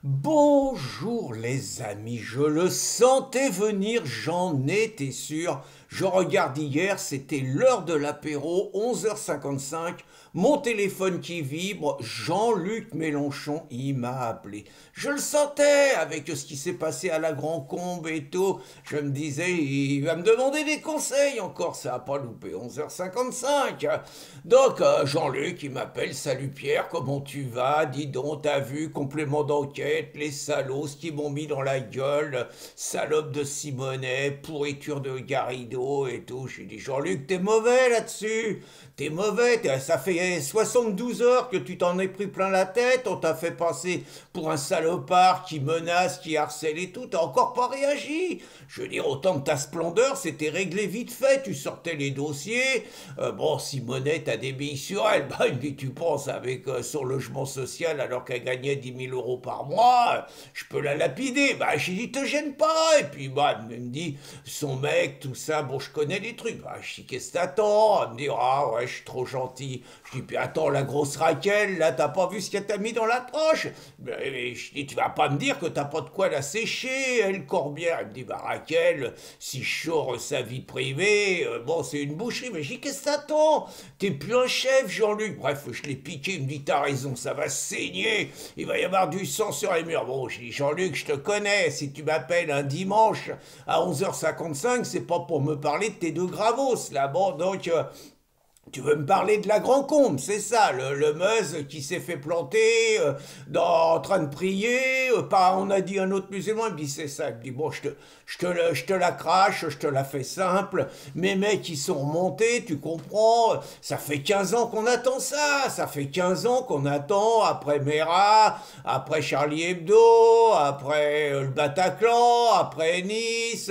Bonjour les amis, je le sentais venir, j'en étais sûr. Je regarde hier, c'était l'heure de l'apéro, 11h55. Mon téléphone qui vibre, Jean-Luc Mélenchon, il m'a appelé. Je le sentais avec ce qui s'est passé à la Grand Combe et tout. Je me disais, il va me demander des conseils encore, ça a pas loupé, 11h55. Donc Jean-Luc, il m'appelle, salut Pierre, comment tu vas? Dis donc, t'as vu, complément d'enquête, les salauds, ce qu'ils m'ont mis dans la gueule, salope de Simonet, pourriture de Garrido et tout. J'ai dit, Jean-Luc, t'es mauvais là-dessus. T'es mauvais, ça fait 72 heures que tu t'en es pris plein la tête, on t'a fait passer pour un salopard qui menace, qui harcèle et tout, t'as encore pas réagi. Je veux dire, autant de ta splendeur, c'était réglé vite fait, tu sortais les dossiers. Bon, Simonet, t'as des billes sur elle, bah, il me dit, tu penses, avec son logement social, alors qu'elle gagnait 10 000 € par mois, je peux la lapider. Bah, j'ai dit, te gêne pas. Et puis, bah, elle me dit, son mec, tout ça, bon, je connais les trucs. Bah, je dis, qu'est-ce que t'attends? Elle me dit, ah ouais, je suis trop gentil. Je dis, puis attends, la grosse Raquel, là, t'as pas vu ce qu'elle t'a mis dans la poche? Je dis, tu vas pas me dire que t'as pas de quoi la sécher, elle, Corbière. Elle me dit, bah, Raquel, si je sors sa vie privée, bon, c'est une boucherie. Mais je dis, qu'est-ce que t'attends? T'es plus un chef, Jean-Luc. Bref, je l'ai piqué, il me dit, t'as raison, ça va saigner, il va y avoir du sang sur les murs. Bon, je dis, Jean-Luc, je te connais, si tu m'appelles un dimanche à 11h55, c'est pas pour me parler de tes deux gravos, là. Bon, donc, tu veux me parler de la Grand Combe, c'est ça, le Meuse qui s'est fait planter en train de prier, pas, on a dit un autre musulman, il me dit c'est ça, il me dit bon, je te la crache, je te la fais simple, mes mecs ils sont remontés, tu comprends, ça fait 15 ans qu'on attend ça, ça fait 15 ans qu'on attend, après Mera, après Charlie Hebdo, après le Bataclan, après Nice,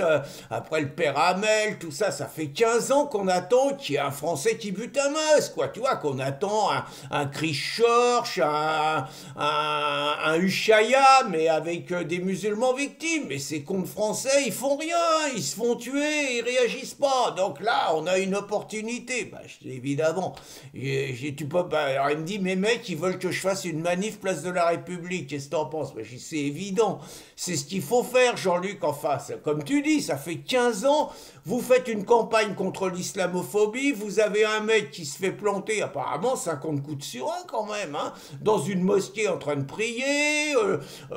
après le Père Hamel, tout ça, ça fait 15 ans qu'on attend qu'il y ait un Français qui bute un Meuse, quoi, tu vois, qu'on attend un Christchurch, un Ushuaïa, mais avec des musulmans victimes. Mais ces cons français, ils font rien, ils se font tuer, ils réagissent pas. Donc là, on a une opportunité. Bah, évidemment, tu peux pas. Alors il me dit, mes mecs, ils veulent que je fasse une manif place de la République. Qu'est-ce que t'en penses? Bah, je dis, c'est évident. C'est ce qu'il faut faire, Jean-Luc, en face. Comme tu dis, ça fait 15 ans, vous faites une campagne contre l'islamophobie, vous avez un mec qui se fait planter, apparemment 50 coups de surin quand même, hein, dans une mosquée en train de prier.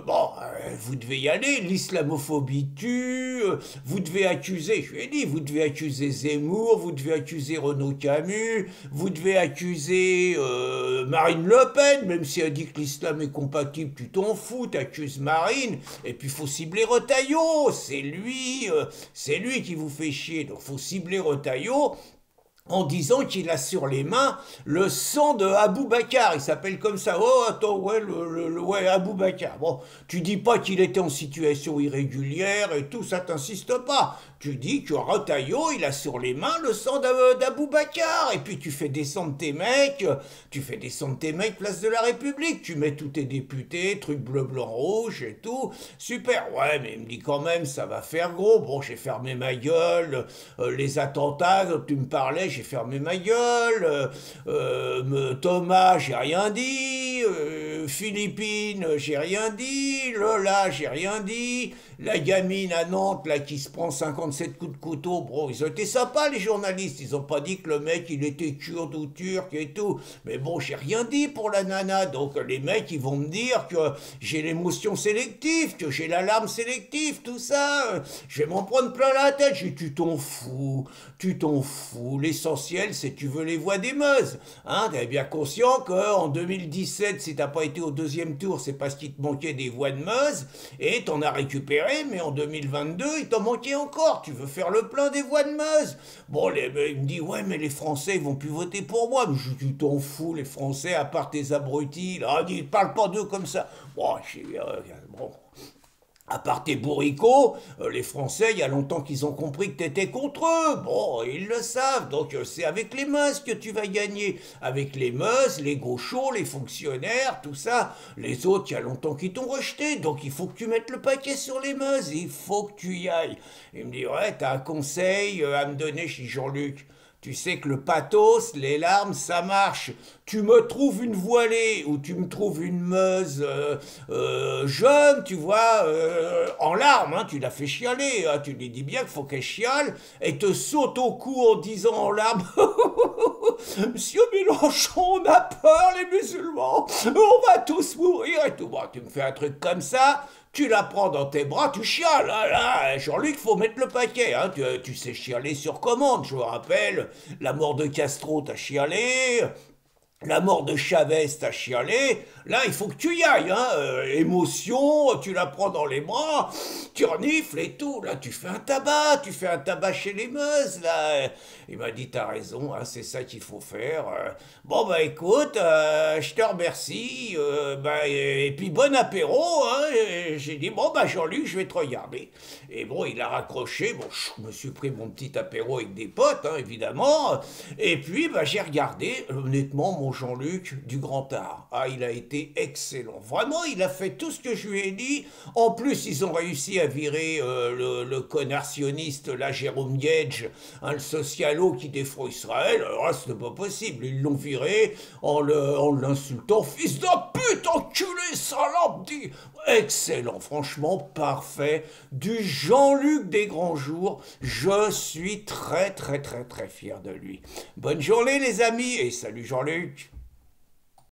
Bon, vous devez y aller, l'islamophobie tue, vous devez accuser, je lui ai dit, vous devez accuser Zemmour, vous devez accuser Renaud Camus, vous devez accuser Marine Le Pen, même si elle dit que l'islam est compatible, tu t'en fous, t'accuses Marine, et puis faut cibler Retailleau, c'est lui qui vous fait chier, donc faut cibler Retailleau, en disant qu'il a sur les mains le sang de Abou Bakar. Il s'appelle comme ça. Oh, attends, ouais, ouais, Abou Bakar. Bon, tu dis pas qu'il était en situation irrégulière et tout, ça t'insiste pas. Tu dis que Retailleau, il a sur les mains le sang d'Abou Bakar. Et puis tu fais descendre tes mecs, place de la République. Tu mets tous tes députés, truc bleu, blanc, rouge et tout. Super. Ouais, mais il me dit quand même, ça va faire gros. Bon, j'ai fermé ma gueule. Les attentats, tu me parlais, j'ai fermé ma gueule. Thomas, j'ai rien dit. Philippines, j'ai rien dit. Lola, j'ai rien dit. La gamine à Nantes, là, qui se prend 57 coups de couteau, bro, ils ont été sympas, les journalistes. Ils ont pas dit que le mec, il était kurde ou turc et tout. Mais bon, j'ai rien dit pour la nana. Donc, les mecs, ils vont me dire que j'ai l'émotion sélective, que j'ai l'alarme sélective, tout ça. Je vais m'en prendre plein la tête. J'ai dit, tu t'en fous. Tu t'en fous. L'essentiel, c'est que tu veux les voix des Meuse. Hein, t'es bien conscient qu'en 2017, si t'as pas été au deuxième tour, c'est parce qu'il te manquait des voix de Meuse. Et t'en as récupéré, mais en 2022, il t'en manquait encore. Tu veux faire le plein des voix de Meuse. Bon, il me dit, ouais, mais les Français, ils vont plus voter pour moi. Mais je dis, tu t'en fous, les Français, à part tes abrutis. Là, il parle pas d'eux comme ça. Bon, bon. À part tes bourricots, les Français, il y a longtemps qu'ils ont compris que t'étais contre eux. Bon, ils le savent. Donc c'est avec les Meuse que tu vas gagner. Avec les Meuse, les gauchos, les fonctionnaires, tout ça. Les autres, il y a longtemps qu'ils t'ont rejeté. Donc il faut que tu mettes le paquet sur les Meuse. Il faut que tu y ailles. Il me dit, ouais, t'as un conseil à me donner chez Jean-Luc. Tu sais que le pathos, les larmes, ça marche. Tu me trouves une voilée ou tu me trouves une meuse jeune, tu vois, en larmes, hein, tu l'as fait chialer, hein, tu lui dis bien qu'il faut qu'elle chiale et te saute au cou en disant en larmes Monsieur Mélenchon, on a peur les musulmans, on va tous mourir et tout. Bon, tu me fais un truc comme ça, tu la prends dans tes bras, tu chiales. Hein, là, Jean-Luc, faut mettre le paquet. Hein, tu sais chialer sur commande, je vous rappelle. La mort de Castro, t'as chialé. La mort de Chavez, t'as chialé. Là, il faut que tu y ailles. Hein. Émotion, tu la prends dans les bras, tu renifles et tout. Là, tu fais un tabac chez les meuses. Là. Il m'a dit, t'as raison, hein, c'est ça qu'il faut faire. Bon, bah écoute, je te remercie. Et puis bon apéro. Hein. J'ai dit, bon, bah Jean-Luc, je vais te regarder. Et bon, il a raccroché. Bon, je me suis pris mon petit apéro avec des potes, hein, évidemment. Et puis, bah, j'ai regardé, honnêtement, mon Jean-Luc du Grand Art. Ah, il a été excellent. Vraiment, il a fait tout ce que je lui ai dit. En plus, ils ont réussi à virer le connard sioniste, là, Jérôme Diedge, hein, le socialo qui défend Israël. Alors là, c'était pas possible. Ils l'ont viré en l'insultant. Fils de pute, enculé, salope, dit. Excellent, franchement, parfait. Du Jean-Luc des grands jours. Je suis très, très, très, très fier de lui. Bonne journée, les amis, et salut Jean-Luc.